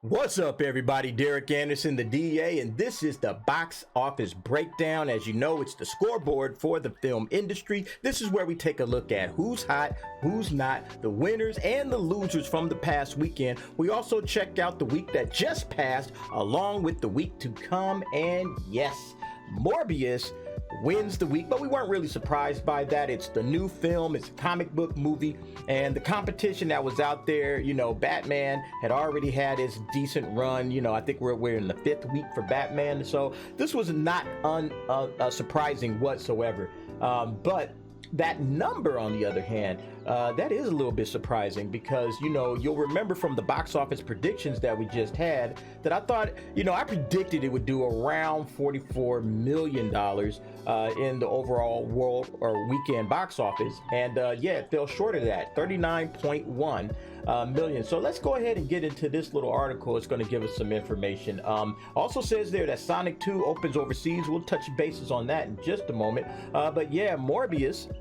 What's up, everybody? Derek Anderson, the DA, and this is the box office breakdown. As you know, it's the scoreboard for the film industry. This is where we take a look at who's hot, who's not, the winners and the losers from the past weekend. We also check out the week that just passed, along with the week to come. And yes, Morbius wins the week, but we weren't really surprised by that. It's the new film, it's a comic book movie, and the competition that was out there, Batman had already had his decent run. I think we're in the 5th week for Batman, so this was not surprising whatsoever. But that number, on the other hand, that is a little bit surprising because, you'll remember from the box office predictions that we just had that I thought, I predicted it would do around $44 million in the overall world or weekend box office. And yeah, it fell short of that, 39.1 million. So let's go ahead and get into this little article. It's going to give us some information. Also says there that Sonic 2 opens overseas. We'll touch bases on that in just a moment. But yeah, Morbius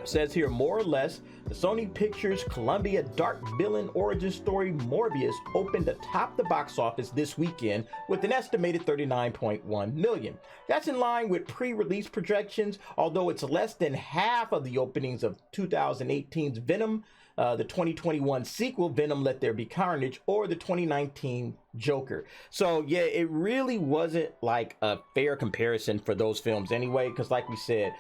says here, more or less, the Sony Pictures Columbia dark villain origin story Morbius opened atop the box office this weekend with an estimated 39.1 million. That's in line with pre-release projections, although it's less than half of the openings of 2018's Venom, the 2021 sequel Venom Let There Be Carnage, or the 2019 Joker. So yeah, it really wasn't like a fair comparison for those films anyway, because like we said,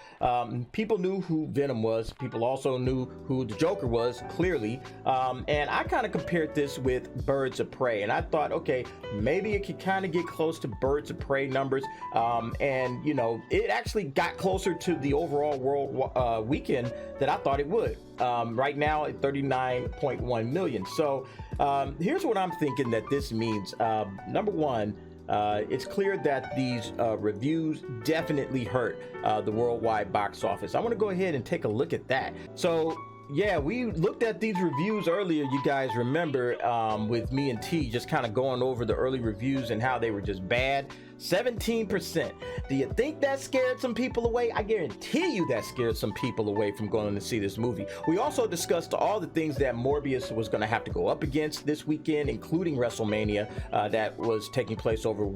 people knew who Venom was. People also knew who the Joker was, clearly. And I kind of compared this with Birds of Prey, and I thought, okay, maybe it could kind of get close to Birds of Prey numbers. And it actually got closer to the overall world weekend that I thought it would. Right now at 39.1 million. So here's what I'm thinking that this means. Number one, it's clear that these reviews definitely hurt the worldwide box office. I want to go ahead and take a look at that. So yeah, we looked at these reviews earlier, you guys remember, with me and T just kind of going over the early reviews and how they were just bad. 17%. Do you think that scared some people away? I guarantee you that scared some people away from going to see this movie. We also discussed all the things that Morbius was going to have to go up against this weekend, including WrestleMania that was taking place over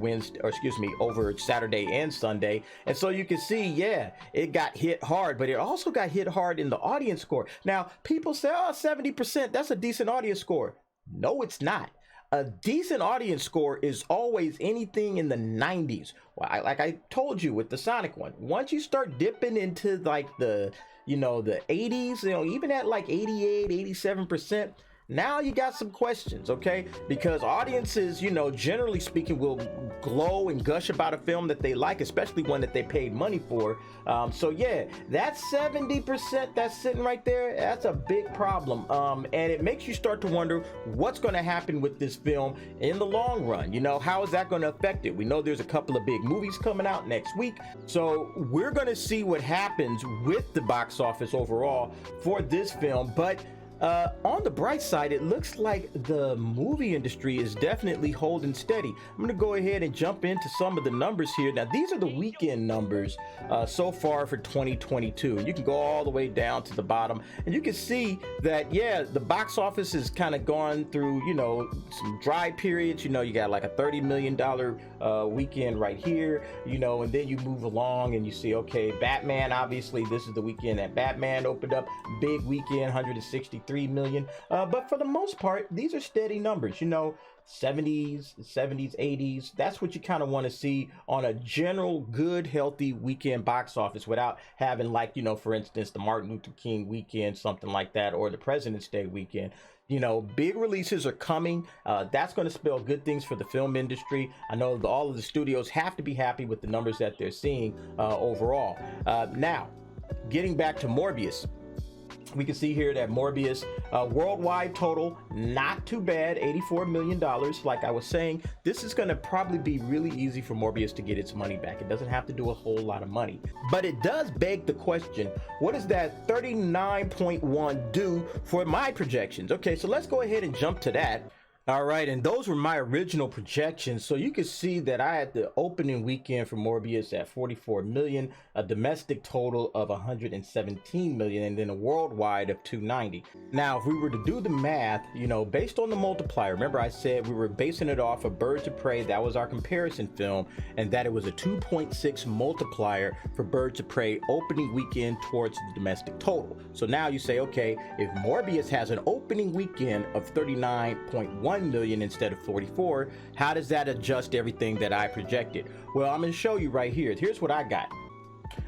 over Saturday and Sunday. And so you can see, yeah, it got hit hard, but it also got hit hard in the audience score. Now, people say, oh, 70%, that's a decent audience score. No, it's not. A decent audience score is always anything in the 90s. Well, like I told you with the Sonic one, once you start dipping into like the 80s, even at like 88, 87%, now you got some questions, okay? Because audiences, generally speaking, will glow and gush about a film that they like, especially one that they paid money for. So yeah, that 70% that's sitting right there, that's a big problem. And it makes you start to wonder what's going to happen with this film in the long run. How is that going to affect it? We know there's a couple of big movies coming out next week. So we're going to see what happens with the box office overall for this film. But on the bright side, it looks like the movie industry is definitely holding steady. I'm going to go ahead and jump into some of the numbers here. Now, these are the weekend numbers so far for 2022. You can go all the way down to the bottom, and you can see that, yeah, the box office has kind of gone through, some dry periods. You got like a $30 million weekend right here, and then you move along and you see, okay, Batman, obviously, this is the weekend that Batman opened up. Big weekend, 163 million, but for the most part, these are steady numbers. 70s, 80s. That's what you kind of want to see on a general good, healthy weekend box office without having, like, for instance, the Martin Luther King weekend, something like that, or the President's Day weekend. Big releases are coming. That's going to spell good things for the film industry. I know all of the studios have to be happy with the numbers that they're seeing overall. Now, getting back to Morbius, we can see here that Morbius worldwide total, not too bad, $84 million. Like I was saying, this is going to probably be really easy for Morbius to get its money back. It doesn't have to do a whole lot of money. But it does beg the question, what does that 39.1 do for my projections? Okay, so let's go ahead and jump to that. All right, and those were my original projections. So you can see that I had the opening weekend for Morbius at 44 million, a domestic total of 117 million, and then a worldwide of 290. Now, if we were to do the math, based on the multiplier, remember I said we were basing it off of Birds of Prey, that was our comparison film, and that it was a 2.6 multiplier for Birds of Prey opening weekend towards the domestic total. So now you say, okay, if Morbius has an opening weekend of 39.1 million instead of 44, how does that adjust everything that I projected? Well, I'm going to show you right here. Here's what I got.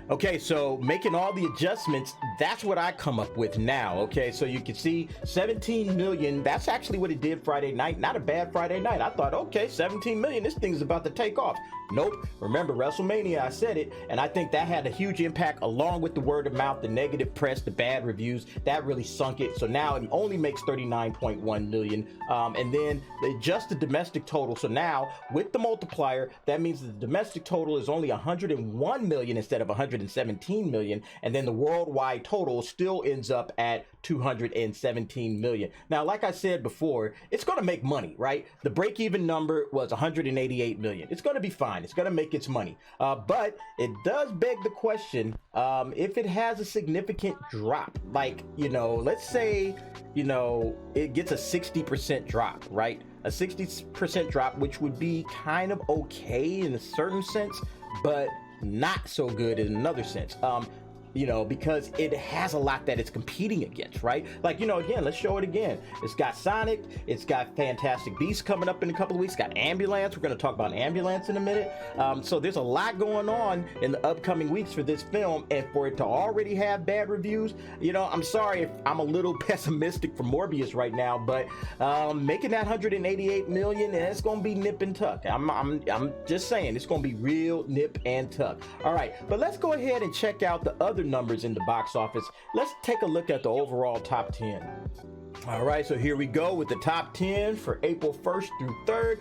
Okay, so making all the adjustments, that's what I come up with now. Okay, so you can see 17 million. That's actually what it did Friday night. Not a bad Friday night. I thought, okay, 17 million, this thing's about to take off. Nope. Remember WrestleMania, I said it, and I think that had a huge impact along with the word of mouth, the negative press, the bad reviews. That really sunk it. So now it only makes 39.1 million. And then just the domestic total. So now with the multiplier, that means the domestic total is only 101 million instead of 117 million, and then the worldwide total still ends up at 217 million. Now, like I said before, it's going to make money, right? The break-even number was 188 million. It's going to be fine. It's going to make its money. But it does beg the question, if it has a significant drop, like, let's say, it gets a 60% drop, right? A 60% drop, which would be kind of okay in a certain sense, but not so good in another sense. Because it has a lot that it's competing against, right? Like, again, let's show it again. It's got Sonic, it's got Fantastic Beasts coming up in a couple of weeks, got Ambulance. We're going to talk about Ambulance in a minute. So there's a lot going on in the upcoming weeks for this film, and for it to already have bad reviews, I'm sorry if I'm a little pessimistic for Morbius right now, but making that 188 million, it's going to be nip and tuck. I'm just saying, it's going to be real nip and tuck. All right, but let's go ahead and check out the other numbers in the box office. Let's take a look at the overall top 10. All right, so here we go with the top 10 for April 1st through 3rd.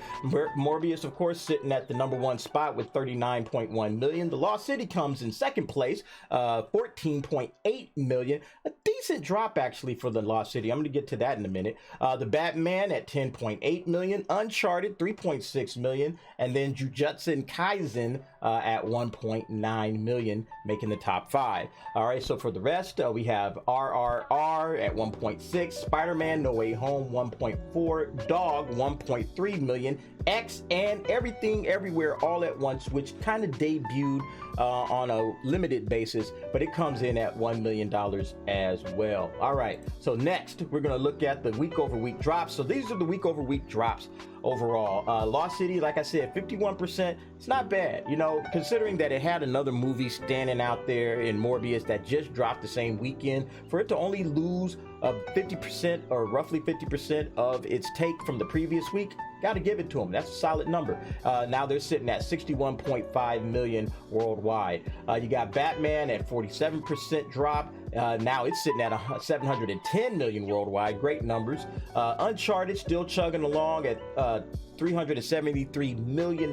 Morbius, of course, sitting at the number 1 spot with 39.1 million. The Lost City comes in second place, 14.8 million. A decent drop, actually, for the Lost City. I'm going to get to that in a minute. The Batman at 10.8 million. Uncharted, 3.6 million. And then Jujutsu Kaisen at 1.9 million, making the top 5. All right, so for the rest, we have RRR at 1.6, Spider-Man No Way Home 1.4, Dog 1.3 million, X and Everything Everywhere All at Once, which kind of debuted on a limited basis, but it comes in at $1 million as well. All right, so next we're going to look at the week over week drops. So these are the week over week drops overall. Lost City, like I said, 51%. It's not bad, considering that it had another movie standing out there in Morbius that just dropped the same weekend. For it to only lose 50% or roughly 50% of its take from the previous week, got to give it to them. That's a solid number. Now they're sitting at 61.5 million worldwide. You got Batman at 47% drop. Now it's sitting at 710 million worldwide. Great numbers. Uncharted still chugging along at $373 million.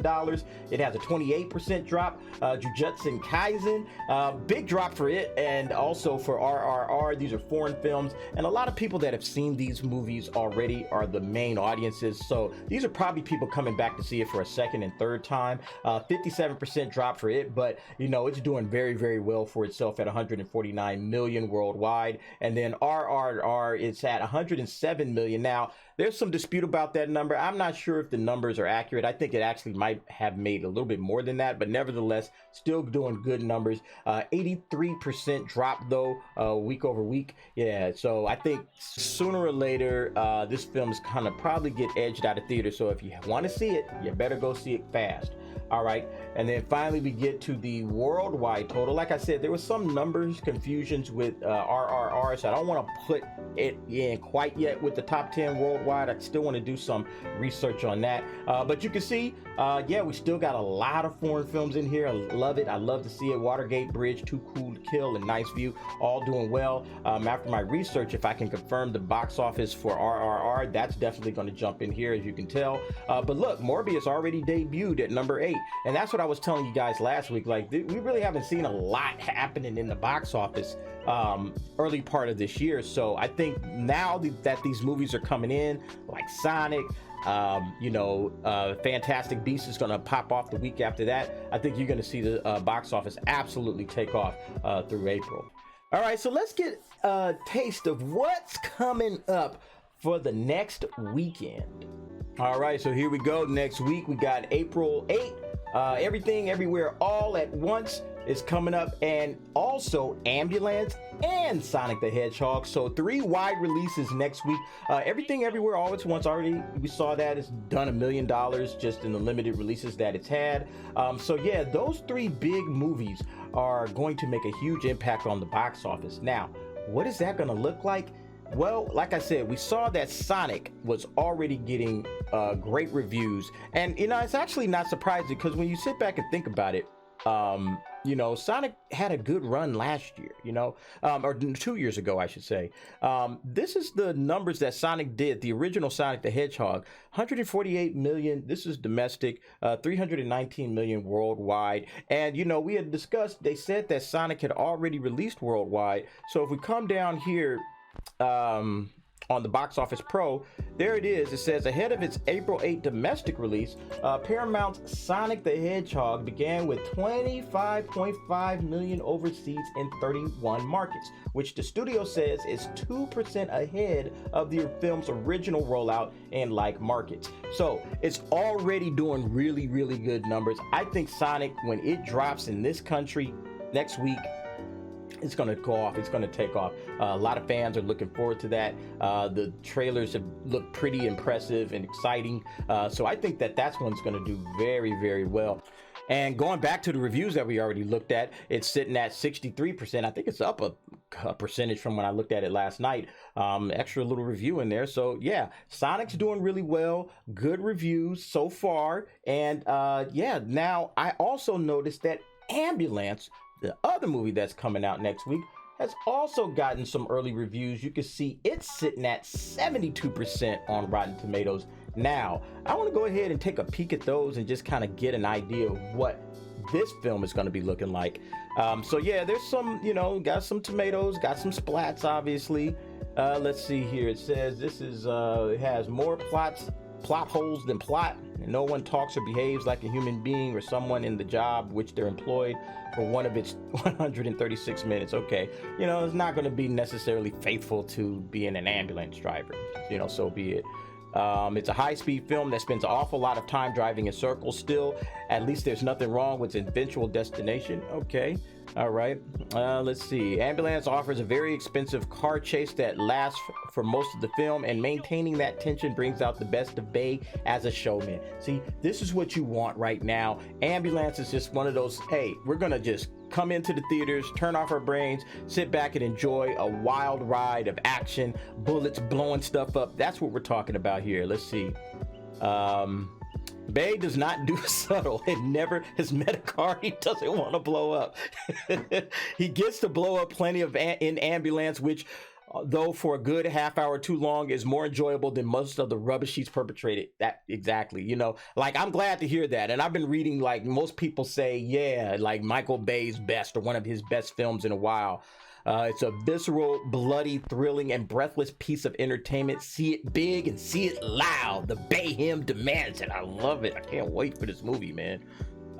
It has a 28% drop. Jujutsu Kaisen, big drop for it, and also for RRR. These are foreign films, and a lot of people that have seen these movies already are the main audiences. So these are probably people coming back to see it for a second and third time. 57% drop for it, but it's doing very, very well for itself at 149 million worldwide. And then RRR, it's at 107 million. Now, there's some dispute about that number. I'm not sure if the numbers are accurate. I think it actually might have made a little bit more than that, but nevertheless, still doing good numbers. 83% drop though, week over week. Yeah, so I think sooner or later, this film is kind of probably get edged out of theater. So if you want to see it, you better go see it fast. All right, and then finally we get to the worldwide total. Like I said, there was some numbers confusions with RRR, so I don't want to put it in quite yet with the top 10 worldwide. I still want to do some research on that. But you can see, yeah, we still got a lot of foreign films in here. I love it. I love to see it. Watergate Bridge, Too Cool to Kill, and Nice View, all doing well. After my research, if I can confirm the box office for RRR, that's definitely going to jump in here, as you can tell. But look, Morbius already debuted at number 8. And that's what I was telling you guys last week. Like, we really haven't seen a lot happening in the box office early part of this year. So I think now that these movies are coming in, like Sonic, Fantastic Beasts is going to pop off the week after that. I think you're going to see the box office absolutely take off through April. All right, so let's get a taste of what's coming up for the next weekend. All right, so here we go. Next week, we got April 8th. Everything, Everywhere, All at Once is coming up, and also Ambulance and Sonic the Hedgehog. So 3 wide releases next week. Everything Everywhere All at Once, already we saw that it's done $1 million just in the limited releases that it's had. So yeah, those 3 big movies are going to make a huge impact on the box office. Now, what is that going to look like? Well, like I said, we saw that Sonic was already getting great reviews, and it's actually not surprising, because when you sit back and think about it, Sonic had a good run last year, or 2 years ago, I should say. This is the numbers that Sonic did, the original Sonic the Hedgehog, 148 million. This is domestic, 319 million worldwide. And, we had discussed, they said that Sonic had already released worldwide. So if we come down here, on the Box Office Pro, there it is. It says ahead of its April 8 domestic release, Paramount's Sonic the Hedgehog began with 25.5 million overseas in 31 markets, which the studio says is 2% ahead of the film's original rollout in like markets. So it's already doing really, really good numbers. I think Sonic, when it drops in this country next week, it's going to go off. It's going to take off. A lot of fans are looking forward to that. The trailers have looked pretty impressive and exciting. So I think that that's one's going to do very, very well. And going back to the reviews that we already looked at, it's sitting at 63%. I think it's up a percentage from when I looked at it last night. Extra little review in there. So yeah, Sonic's doing really well. Good reviews so far. And now I also noticed that Ambulance, the other movie that's coming out next week, has also gotten some early reviews. You can see it's sitting at 72% on Rotten Tomatoes. Now, I want to go ahead and take a peek at those and just kind of get an idea of what this film is going to be looking like. So yeah, there's some, got some tomatoes, got some splats, obviously. Let's see here. It says this is, it has more plot holes than plot. No one talks or behaves like a human being or someone in the job which they're employed for one of its 136 minutes. Okay, it's not going to be necessarily faithful to being an ambulance driver, so be it. It's a high-speed film that spends an awful lot of time driving in circles. Still, at least there's nothing wrong with its eventual destination. Okay, all right. Let's see. Ambulance offers a very expensive car chase that lasts for most of the film, and maintaining that tension brings out the best of Bay as a showman. See, this is what you want right now. Ambulance is just one of those, hey, we're gonna just come into the theaters, turn off our brains, sit back and enjoy a wild ride of action, bullets blowing stuff up. That's what we're talking about here. Let's see. Bay does not do subtle and never has met a car he doesn't want to blow up. He gets to blow up plenty of in Ambulance, which, though for a good half hour too long, is more enjoyable than most of the rubbish he's perpetrated. That exactly, like, I'm glad to hear that. And I've been reading, like, most people say, yeah, like Michael Bay's best or one of his best films in a while. It's a visceral, bloody, thrilling, and breathless piece of entertainment. See it big and see it loud. The Bay him demands it. I love it. I can't wait for this movie, man.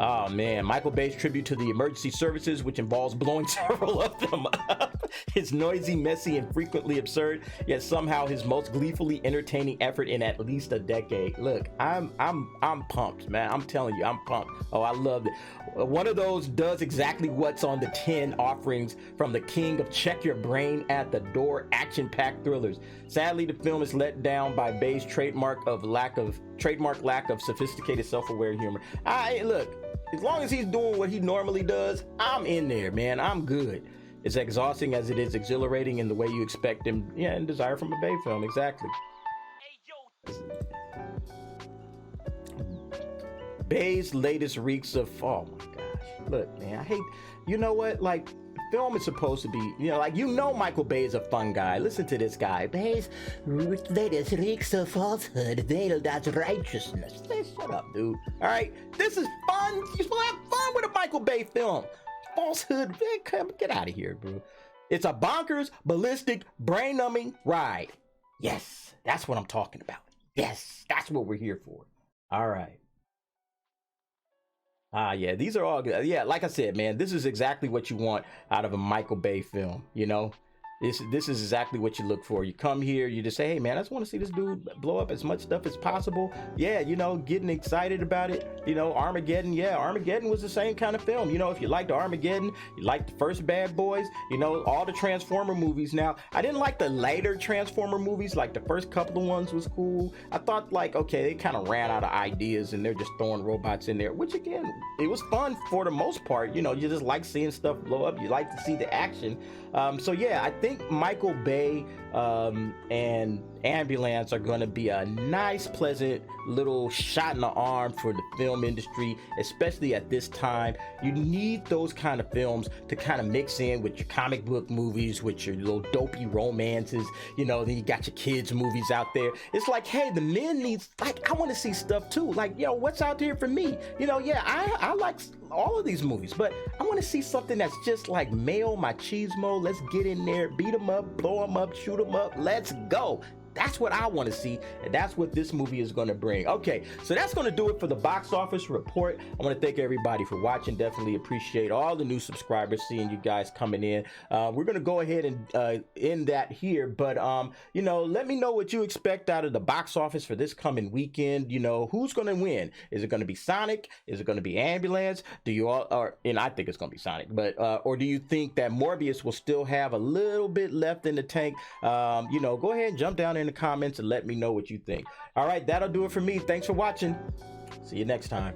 Oh man, Michael Bay's tribute to the emergency services, which involves blowing several of them up. It's noisy, messy, and frequently absurd, yet somehow his most gleefully entertaining effort in at least a decade. Look, I'm pumped, man. I'm telling you, I'm pumped. Oh, I love it. One of those does exactly what's on the 10 offerings from the king of check your brain at the door action-packed thrillers. Sadly, the film is let down by Bay's trademark lack of sophisticated, self-aware humor. Look, as long as he's doing what he normally does, I'm in there, man. I'm good. It's exhausting as it is exhilarating in the way you expect him, and desire from a Bay film. Exactly. Bay's latest reeks of, oh my gosh. Look, man, I hate, like, film is supposed to be, Michael Bay is a fun guy. Listen to this guy. Bay's latest reeks of falsehood veiled as righteousness. Hey, shut up, dude. All right, this is fun. You're supposed to have fun with a Michael Bay film. Falsehood, man, come get out of here, bro. It's a bonkers, ballistic, brain-numbing ride. Yes, that's what I'm talking about. Yes, that's what we're here for. All right. Yeah, these are all good. Yeah, like I said, man, this is exactly what you want out of a Michael Bay film. You know, this is exactly what you look for. You come here, you just say, hey, man, I just want to see this dude blow up as much stuff as possible. Yeah, you know, getting excited about it. You know, Armageddon. Yeah, Armageddon was the same kind of film. You know, if you liked Armageddon, you liked the first Bad Boys. You know, all the Transformer movies. Now, I didn't like the later Transformer movies. Like the first couple of ones was cool. I thought like, okay, they kind of ran out of ideas and they're just throwing robots in there, which again, it was fun for the most part. You know, you just like seeing stuff blow up. You like to see the action. So yeah, I think Michael Bay and Ambulance are going to be a nice, pleasant little shot in the arm for the film industry, especially at this time. You need those kind of films to kind of mix in with your comic book movies, with your little dopey romances. You know, then you got your kids movies out there. It's like, hey, the men needs, like, I want to see stuff too. Like, yo, what's out there for me? You know, yeah, I like all of these movies, but I want to see something that's just like male machismo. Let's get in there, beat them up, blow them up, shoot them up. Let's go. That's what I want to see, and that's what this movie is going to bring. Okay, so that's going to do it for the box office report. I want to thank everybody for watching. Definitely appreciate all the new subscribers, seeing you guys coming in. We're going to go ahead and end that here, but you know, let me know what you expect out of the box office for this coming weekend. You know, who's going to win? Is it going to be Sonic? Is it going to be Ambulance? Do you all, or, and I think it's going to be Sonic, but or do you think that Morbius will still have a little bit left in the tank? You know, go ahead and jump down in the comments and let me know what you think. All right, that'll do it for me. Thanks for watching. See you next time.